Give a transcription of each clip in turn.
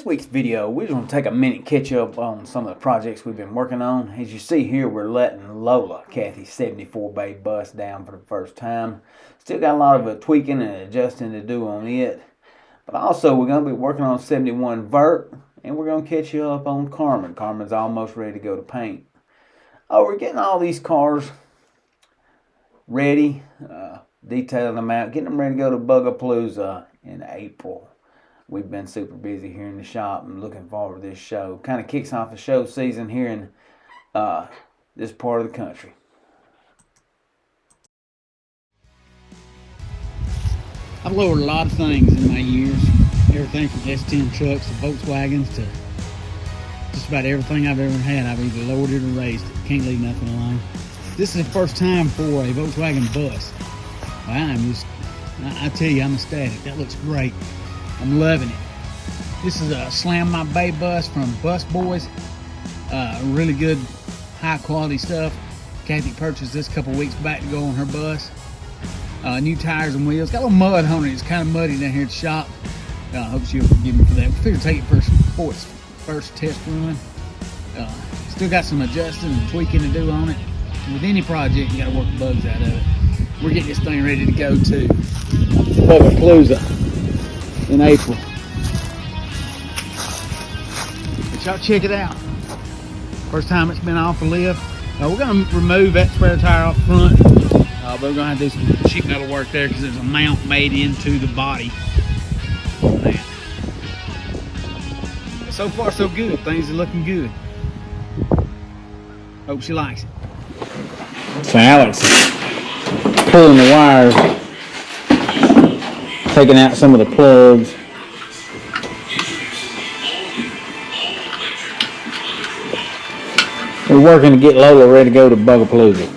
week's video, we just want to take a minute and catch up on some of the projects we've been working on. As you see here, we're letting Lola, Kathy's 74 bay bus down for the first time. Still got a lot of tweaking and adjusting to do on it. But also, we're going to be working on 71 Vert, and we're going to catch you up on Karmen. Karmen's almost ready to go to paint. Oh, we're getting all these cars ready, detailing them out, getting them ready to go to Bugapalooza in April. We've been super busy here in the shop and looking forward to this show. Kind of kicks off the show season here in this part of the country. I've lowered a lot of things in my years. Everything from S10 trucks to Volkswagens to just about everything I've ever had. I've either lowered it or raised it. Can't leave nothing alone. This is the first time for a Volkswagen bus. I tell you, I'm ecstatic. That looks great. I'm loving it. This is a Slam My Bay bus from Bus Boys. Really good, high quality stuff. Kathy purchased this a couple weeks back to go on her bus. New tires and wheels. Got a little mud on it. It's kind of muddy down here at the shop. Hope she'll forgive me for that. We figured take it for its first test run. Still got some adjusting and tweaking to do on it. With any project, you got to work the bugs out of it. We're getting this thing ready to go to Bugapalooza in April. But y'all check it out. First time it's been off the lift. We're going to remove that spare tire off front. But we're going to have to do some sheet metal work there because there's a mount made into the body. Man. But so far so good. Things are looking good. Hope she likes it. So Alex is pulling the wires, taking out some of the plugs. We're working to get Lola ready to go to Bugapalooza.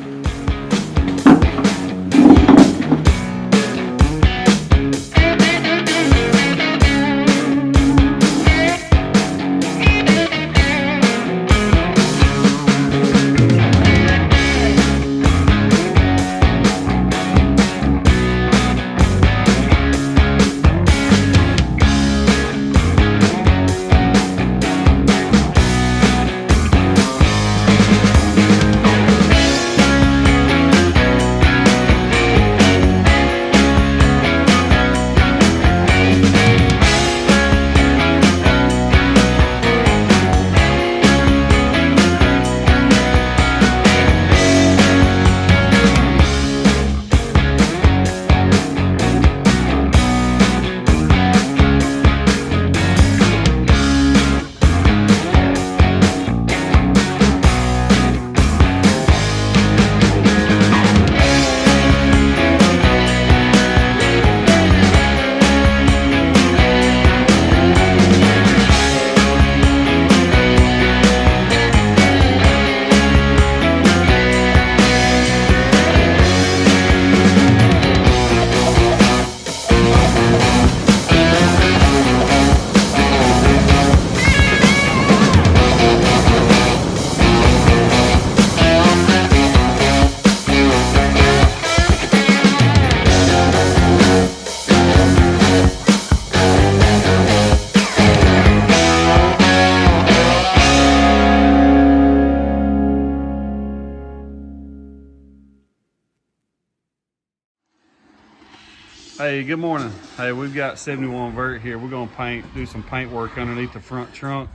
Hey, good morning. Hey, we've got 71 Vert here. We're gonna do some paint work underneath the front trunk.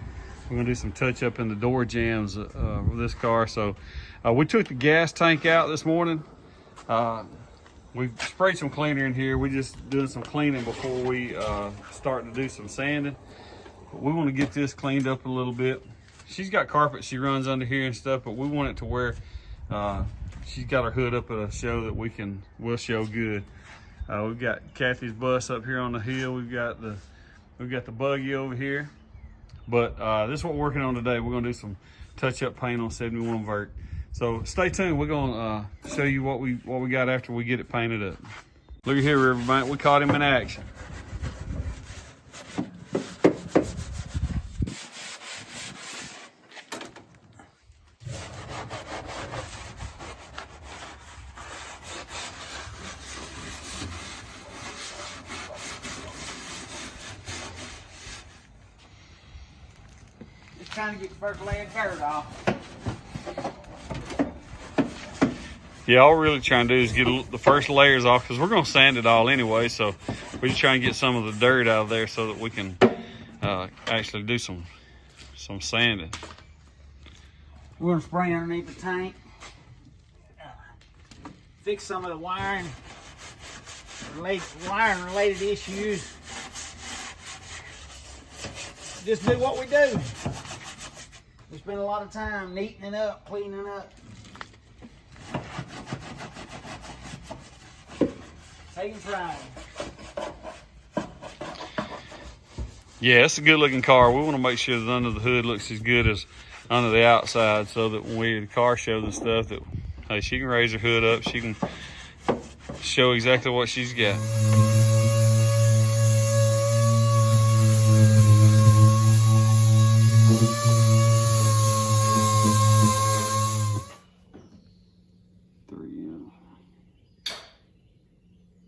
We're gonna do some touch up in the door jambs with this car. So we took the gas tank out this morning. We sprayed some cleaner in here. We're just doing some cleaning before we start to do some sanding. But we want to get this cleaned up a little bit. She's got carpet she runs under here and stuff, but we want it to where she's got her hood up at a show that we'll show good. We've got Kathy's bus up here on the hill. We've got the buggy over here. But this is what we're working on today. We're gonna do some touch-up paint on 71 Vert. So stay tuned. We're gonna show you what we got after we get it painted up. Look at here, Riverbank. We caught him in action. trying to get the first layer of dirt off. Yeah, all we're really trying to do is get the first layers off because we're going to sand it all anyway. So we're just trying to get some of the dirt out of there so that we can actually do some sanding. We're going to spray underneath the tank. Fix some of the wiring related issues. Just do what we do. We spend a lot of time neatening up, cleaning up. Taking pride. Yeah, it's a good looking car. We want to make sure that under the hood looks as good as under the outside so that when the car shows and stuff that, hey, she can raise her hood up. She can show exactly what she's got.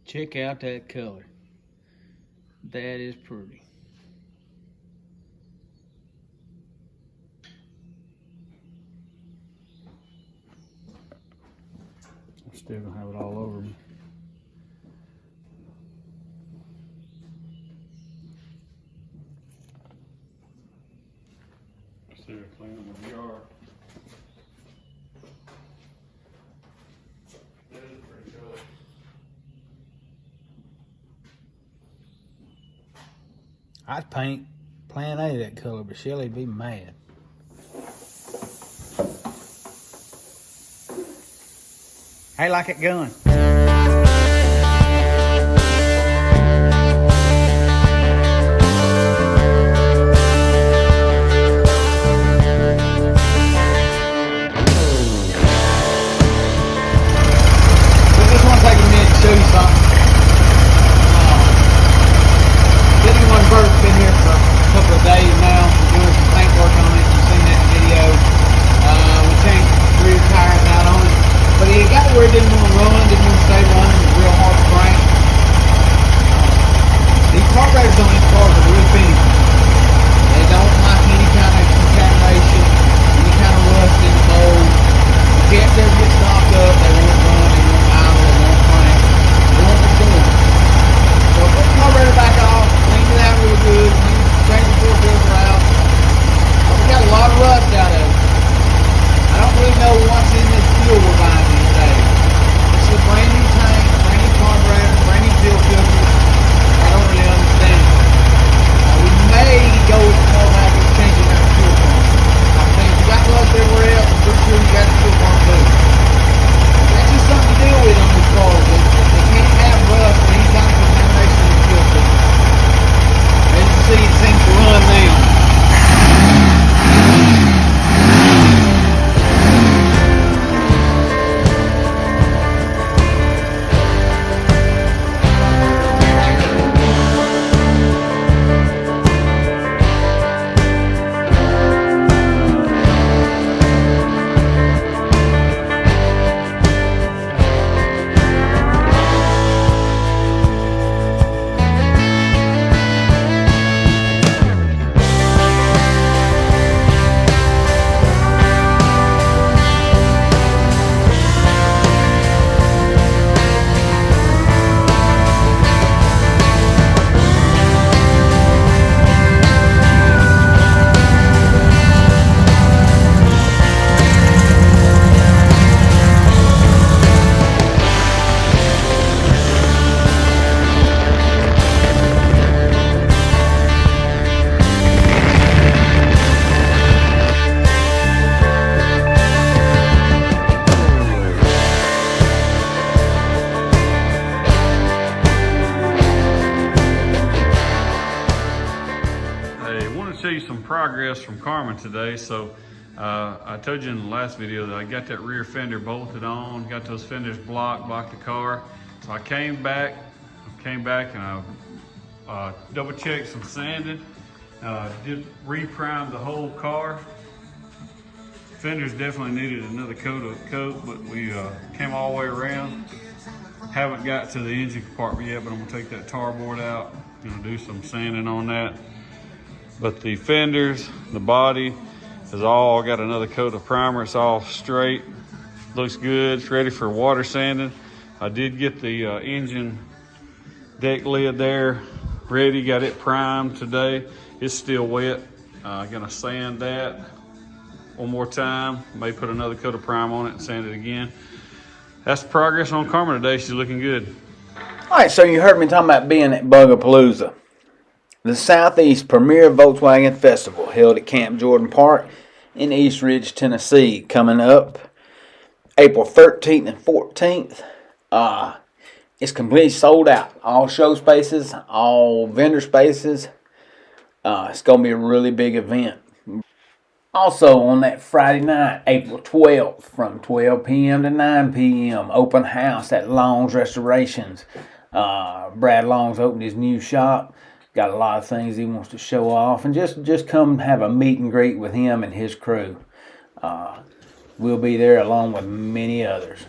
Check out that color. That is pretty. I'm still gonna have it all over me. Still cleaning the jar. That is a pretty color. I'd paint Plan A that color, but Shelly'd be mad. Hey, like it going. Show you something. Vert's been here for a couple of days now. We're doing some paint work on it. You've seen that in the video. We changed the rear tires out on it. But it got to where it didn't want to run, didn't want to stay running. It was real hard to crank. These carburetors on these cars are real finicky. They don't like any kind of contamination, any kind of rust in the mold. The jets ever get stopped up, they won't run, they won't idle, they won't crank. They won't perform. So put the carburetor back off, clean it out real good, change the fuel filter out. But we got a lot of rust out of it. I don't really know what's in this fuel we're buying these days. This is a brand new tank, brand new carburetor, brand new fuel filter. I don't really understand it. We may go with the car back and changing that fuel pump. I'm saying if you got rust everywhere else, I'm pretty sure you got the fuel pump too. That's just something to deal with on these cars. They can't have rust or any kind of contamination in the fuel filter. As you can see, it seems to run now. Progress from Karmen today. So I told you in the last video that I got that rear fender bolted on, got those fenders blocked the car. So I came back and I double checked some sanding, did re-prime the whole car. Fenders definitely needed another coat, but we came all the way around. Haven't got to the engine compartment yet, but I'm gonna take that tar board out, gonna do some sanding on that. But the fenders, the body, is all got another coat of primer. It's all straight, looks good. It's ready for water sanding. I did get the engine deck lid there ready, got it primed today. It's still wet. Gonna sand that one more time. May put another coat of prime on it and sand it again. That's the progress on Karmen today. She's looking good. All right, so you heard me talking about being at Bugapalooza, the Southeast premier Volkswagen festival held at Camp Jordan Park in East Ridge, Tennessee, coming up April 13th and 14th. It's completely sold out. All show spaces, all vendor spaces. It's going to be a really big event. Also on that Friday night, April 12th, from 12 p.m. to 9 p.m., open house at Long's Restorations. Brad Long's opened his new shop. Got a lot of things he wants to show off, and just come have a meet and greet with him and his crew. We'll be there along with many others.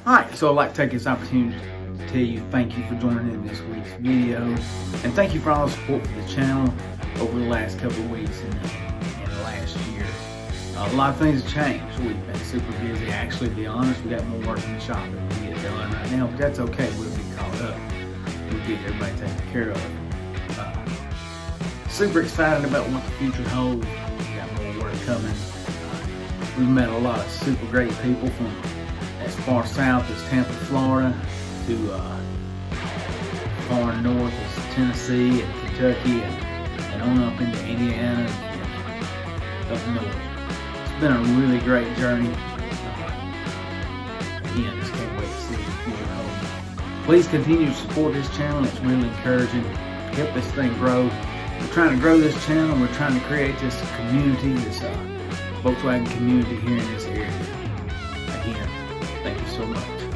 All right, so I'd like to take this opportunity to tell you thank you for joining in this week's video, and thank you for all the support for the channel over the last couple of weeks and the last year. A lot of things have changed. We've been super busy. Actually, to be honest, we got more work in the shop than we get done right now, but that's okay. We'll be caught up. We'll get everybody taken care of. Super excited about what the future holds. We got more work coming. We've met a lot of super great people from as far south as Tampa, Florida, to far north as Tennessee and Kentucky, and on up into Indiana and up north. It's been a really great journey. Again, just can't wait to see what the future holds. Please continue to support this channel. It's really encouraging. Help this thing grow. We're trying to grow this channel. We're trying to create this community, this Volkswagen community here in this area. Again, thank you so much.